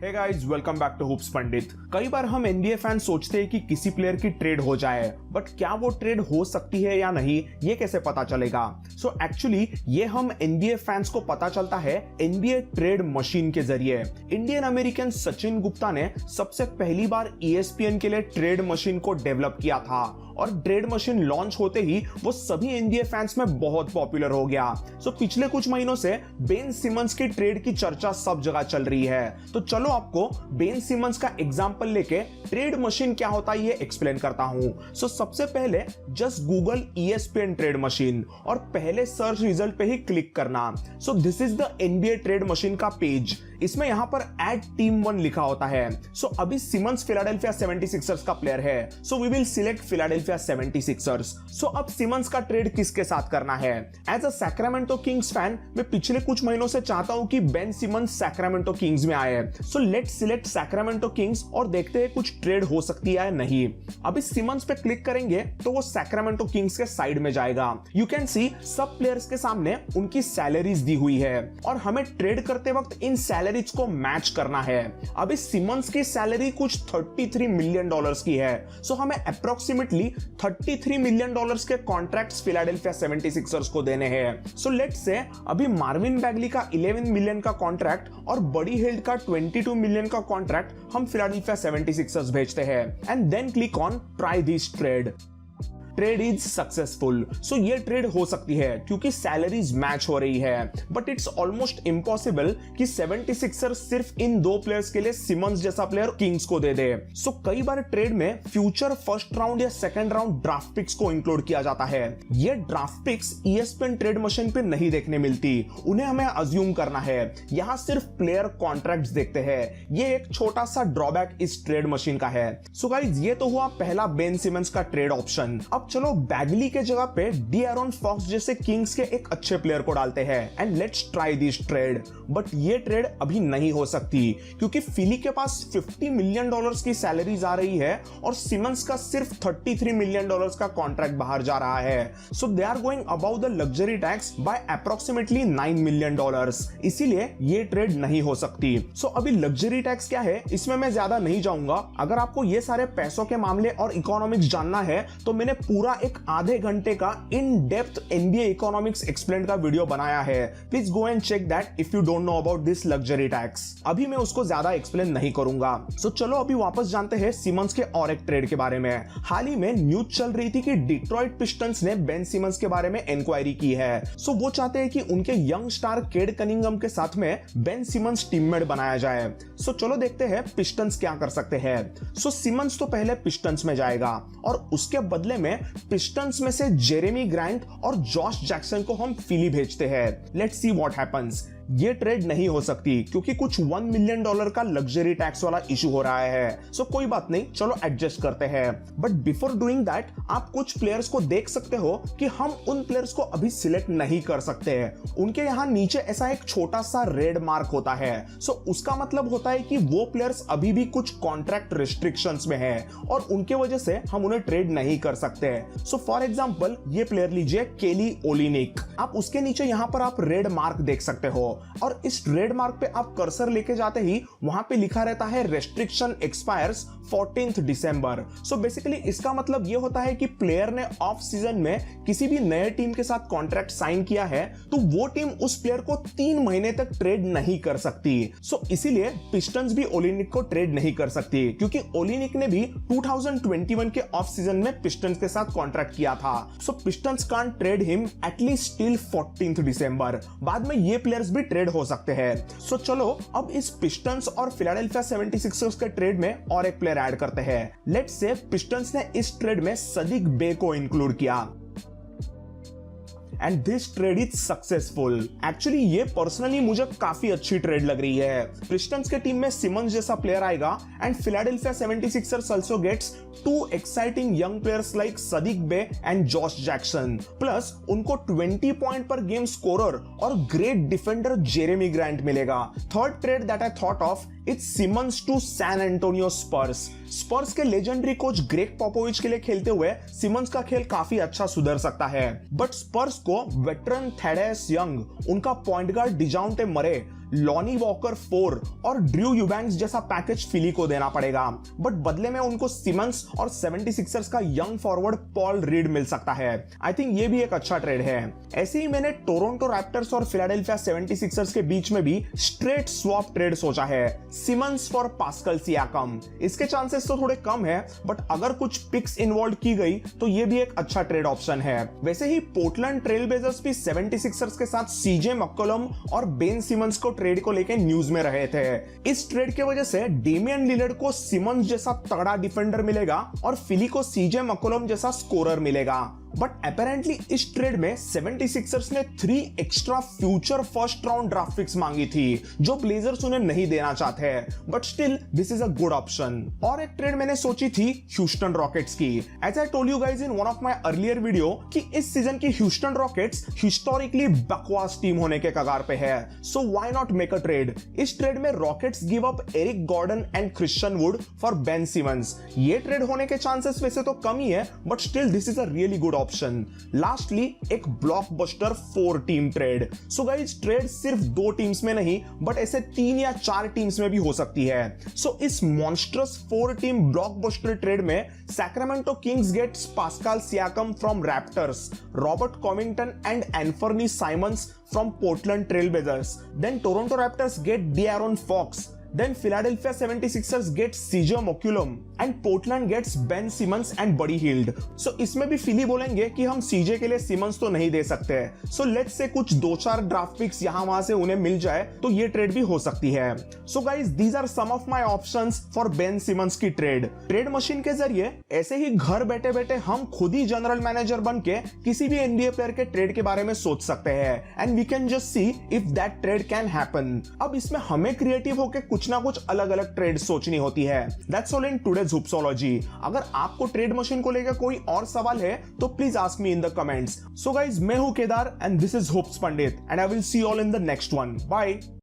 Hey guys, welcome back to hoops Pandit. कई बार हम एनबीए फैन सोचते हैं कि किसी प्लेयर की ट्रेड हो जाए, बट क्या वो ट्रेड हो सकती है या नहीं, ये कैसे पता चलेगा? सो एक्चुअली ये हम एनबीए फैंस को पता चलता है एनबीए ट्रेड मशीन के जरिए। इंडियन अमेरिकन सचिन गुप्ता ने सबसे पहली बार ईएसपीएन के लिए ट्रेड मशीन को डेवलप किया था और ट्रेड मशीन लॉन्च होते ही वो सभी एनबीए फैंस में बहुत पॉपुलर हो गया। सो पिछले कुछ महीनों से बेन सिमंस की ट्रेड की चर्चा सब जगह चल रही है। तो चलो आपको बेन सिमंस का एग्जांपल लेके ट्रेड मशीन क्या होता है ये एक्सप्लेन करता हूं। सो सबसे पहले just Google ESPN trade machine और पहले सर्च रिजल्ट पे ही क्लिक करना। So this is the NBA tread machine का पेज। इसमें यहां पर एड टीम 1 लिखा होता है। सो अभी सिमंस फिलाडेल्फिया 76ers का प्लेयर है, so we will select Philadelphia 76ers। So अब सिमंस का ट्रेड किसके साथ करना है? As a Sacramento Kings fan मैं पिछले कुछ महीनों से चाहता हूं कि बेन सिमंस सैक्रामेंटो किंग्स में आए। So let's select Sacramento Kings और देखते हैं कुछ ट्रेड हो सकती है या नहीं। अभी सिमंस पे क्लिक करेंगे तो वो सैक्रामेंटो किंग्स के साइड में जाएगा। यू कैन सी सब प्लेयर्स के सामने उनकी सैलरीज दी हुई है और हमें ट्रेड करते वक्त इन सैलरीज को मैच करना है। अभी सिमंस की सैलरी कुछ $33 मिलियन की है। सो हमें अप्रोक्सीमेटली $33 मिलियन के कॉन्ट्रैक्ट्स फिलाडेल्फिया 76ers को देने हैं। सो लेट्स से अभी मार्विन बैगली का 11 मिलियन का कॉन्ट्रैक्ट और बडी हिल्ड का 22 मिलियन का कॉन्ट्रैक्ट हम फिलाडेल्फिया 76ers भेजते हैं and then click on try this trade. Trade is successful. So ये ट्रेड हो सकती है क्योंकि सैलरीज मैच हो रही है, बट इट्स ऑलमोस्ट इम्पॉसिबल कि 76ers सिर्फ इन दो प्लेयर्स के लिए सिमंस जैसा प्लेयर किंग्स को दे दे। सो कई बार ट्रेड में फ्यूचर फर्स्ट राउंड या सेकंड राउंड ड्राफ्ट पिक्स को इंक्लूड किया जाता है। ये draft picks ESPN trade machine पे नहीं देखने मिलती, उन्हें हमें अज्यूम करना है। यहां सिर्फ प्लेयर कॉन्ट्रैक्ट्स देखते हैं। ये एक छोटा सा ड्रॉबैक इस ट्रेड मशीन का है। सो गाइस, ये तो हुआ पहला बेन सिमंस का ट्रेड ऑप्शन। अब चलो बैगली के जगह पे डीआरॉन फॉक्स जैसे किंग्स के एक अच्छे प्लेयर को डालते हैं and let's try this trade. But ये ट्रेड अभी नहीं हो सकती क्योंकि फिली के पास $50 मिलियन की सैलरीज आ रही है और सिमंस का सिर्फ $33 मिलियन का कॉन्ट्रैक्ट बाहर जा रहा है। So they are going about the luxury tax by approximately $9 million. इसीलिए ये ट्रेड नहीं हो सकती। सो अभी लग्जरी टैक्स क्या है इसमें मैं ज्यादा नहीं जाऊंगा। अगर आपको ये सारे पैसों के मामले और इकोनॉमिक्स जानना है तो मैंने पूरा एक आधे घंटे का in depth NBA economics explain का वीडियो बनाया है। Please go and check that if you don't know about this luxury tax. अभी मैं उसको ज्यादा एक्सप्लेन नहीं करूंगा। सो चलो अभी वापस जानते हैं सिमंस के और एक ट्रेड के बारे में। हाल ही में न्यूज चल रही थी कि डिट्रॉइट पिस्टन्स ने बेन सिमंस के बारे में इंक्वायरी की है। सो वो चाहते हैं कि उनके यंग स्टार केड कनिंगम के साथ में बेन सिमंस टीममेट बनाया जाए। सो चलो देखते हैं पिस्टन्स क्या कर सकते हैं। सो सिमंस तो पहले पिस्टन्स में जाएगा और उसके बदले में पिस्टन्स में से जेरेमी ग्रांट और जॉश जैक्सन को हम फिली भेजते हैं। Let's see what happens. ये ट्रेड नहीं हो सकती क्योंकि कुछ $1 मिलियन का लग्जरी टैक्स वाला इशू हो रहा है। सो कोई बात नहीं, चलो एडजस्ट करते हैं। बट बिफोर डूइंग दैट आप कुछ प्लेयर्स को देख सकते हो कि हम उन प्लेयर्स को अभी सिलेक्ट नहीं कर सकते हैं। उनके यहाँ नीचे ऐसा एक छोटा सा रेड मार्क होता है। सो उसका मतलब होता है कि वो प्लेयर्स अभी भी कुछ कॉन्ट्रैक्ट रिस्ट्रिक्शंस में है और उनके वजह से हम उन्हें ट्रेड नहीं कर सकते। सो फॉर एग्जाम्पल ये प्लेयर लीजिए केली ओलिनिक। आप उसके नीचे यहाँ पर आप रेड मार्क देख सकते हो और इस रेड मार्क पे आप कर्सर लेके जाते ही वहां पे लिखा रहता है रेस्ट्रिक्शन एक्सपायर्स 14 दिसंबर। सो बेसिकली इसका मतलब ये होता है कि प्लेयर ने ऑफ सीजन में किसी भी नए टीम के साथ कॉन्ट्रैक्ट साइन किया है तो वो टीम उस प्लेयर को 3 महीने तक ट्रेड नहीं कर सकती। सो इसीलिए पिस्टन्स भी ओलिनिक को ट्रेड नहीं कर सकती क्योंकि ओलिनिक ने भी 2021 के ऑफ सीजन में पिस्टन्स के साथ कॉन्ट्रैक्ट किया था। So Pistons can't trade him at least till 14 December. बाद में ये प्लेयर्स भी ट्रेड हो सकते हैं। सो चलो अब इस पिस्टन्स और फिलाडेल्फिया 76ers के ट्रेड में और एक प्लेयर ऐड करते हैं। लेट्स से पिस्टन्स ने इस ट्रेड में सदिक बे को इंक्लूड किया and this trade is successful. Actually ये पर्सनली मुझे काफी अच्छी ट्रेड लग रही है। पिस्टन्स के टीम में सिमंस जैसा प्लेयर आएगा and Philadelphia 76ers also gets 2 exciting young players like Sadiq Bey and Josh Jackson, plus उनको 20 पॉइंट पर गेम स्कोरर और ग्रेट डिफेंडर जेरेमी ग्रांट मिलेगा। Third trade that I thought of it's Simmons to San Antonio Spurs. Spurs के legendary coach Greg पोपोविच के लिए खेलते हुए Simmons का खेल काफी अच्छा सुधर सकता है, बट स्पर्स को वेटरन थेडेस यंग, उनका पॉइंट गार्ड डिजाउंटे मरे लॉनी वॉकर 4 और ड्रू यूबैंक्स जैसा पैकेज फिली को देना पड़ेगा, बट बदले में उनको सिमंस और 76ers का यंग फॉरवर्ड पॉल रीड मिल सकता है। आई थिंक ये भी एक अच्छा ट्रेड है। ऐसे ही मैंने टोरंटो रैप्टर्स और फिलाडेल्फिया 76ers के बीच में भी स्ट्रेट स्वैप ट्रेड सोचा है, सिमंस फॉर पास्कल सियाकम। इसके चांसेस तो थोड़े कम है, बट अगर कुछ पिक्स इन्वॉल्व की गई तो ये भी एक अच्छा ट्रेड ऑप्शन है। वैसे ही पोर्टलैंड ट्रेल ब्लेजर्स भी 76ers के साथ सीजे मैककलम और बेन सिमंस को ट्रेड को लेकर न्यूज में रहे थे। इस ट्रेड की वजह से डेमियन लिलर्ड को सिमंस जैसा तगड़ा डिफेंडर मिलेगा और फिली को सीजे मैककलम जैसा स्कोरर मिलेगा। बट अपेरेंटली इस ट्रेड में 76ers ने 3 extra future first round draft picks मांगी थी, जो ब्लेजर्स उन्हें नहीं देना चाहते, but still this is a good option. और एक ट्रेड मैंने सोची थी ह्यूस्टन रॉकेट्स की। As I told you guys in one of my earlier video कि इस सीजन की ह्यूस्टन रॉकेट्स हिस्टोरिकली बकवास टीम होने के कगार पे है, so why not make a trade. इस ट्रेड में Rockets give up Eric Gordon and Christian Wood for Ben Simmons. ये ट्रेड होने के चांसेस वैसे तो कम ही है, but still this is a really good option. Lastly एक blockbuster 4 team trade. So guys trade सिर्फ 2 टीम्स में नहीं, बट ऐसे 3 या 4 टीम्स में भी हो सकती है। सो इस मॉन्स्ट्रस 4 टीम ब्लॉकबस्टर ट्रेड में Sacramento Kings gets Pascal Siakam from Raptors, Robert Covington and Anthony Simons from Portland Trail Blazers, then Toronto Raptors get De'Aaron Fox, then Philadelphia 76ers gets CJ McCollum and Portland gets Ben Simmons and Buddy Hield. So इसमें भी फिली बोलेंगे कि हम CJ के लिए Simmons तो नहीं दे सकते, so let's say कुछ 2-4 ड्राफ्ट पिक्स यहाँ वहां से उन्हें मिल जाए तो ये ट्रेड भी हो सकती है। So guys these are some of my options for Ben Simmons की ट्रेड मशीन के जरिए ऐसे ही घर बैठे बैठे हम खुद ही जनरल मैनेजर बन के किसी भी NBA प्लेयर के ट्रेड के बारे में सोच सकते हैं, and we can just see if that trade can happen. अब इसमें हमें क्रिएटिव होकर कुछ ना कुछ अलग अलग ट्रेड सोचनी होती है। That's all in today's Hoopsology. अगर आपको ट्रेड मशीन को लेकर कोई और सवाल है तो please ask me in the comments. So guys मैं हूं Kedar and this is Hoops Pandit and I will see all in the next one. Bye.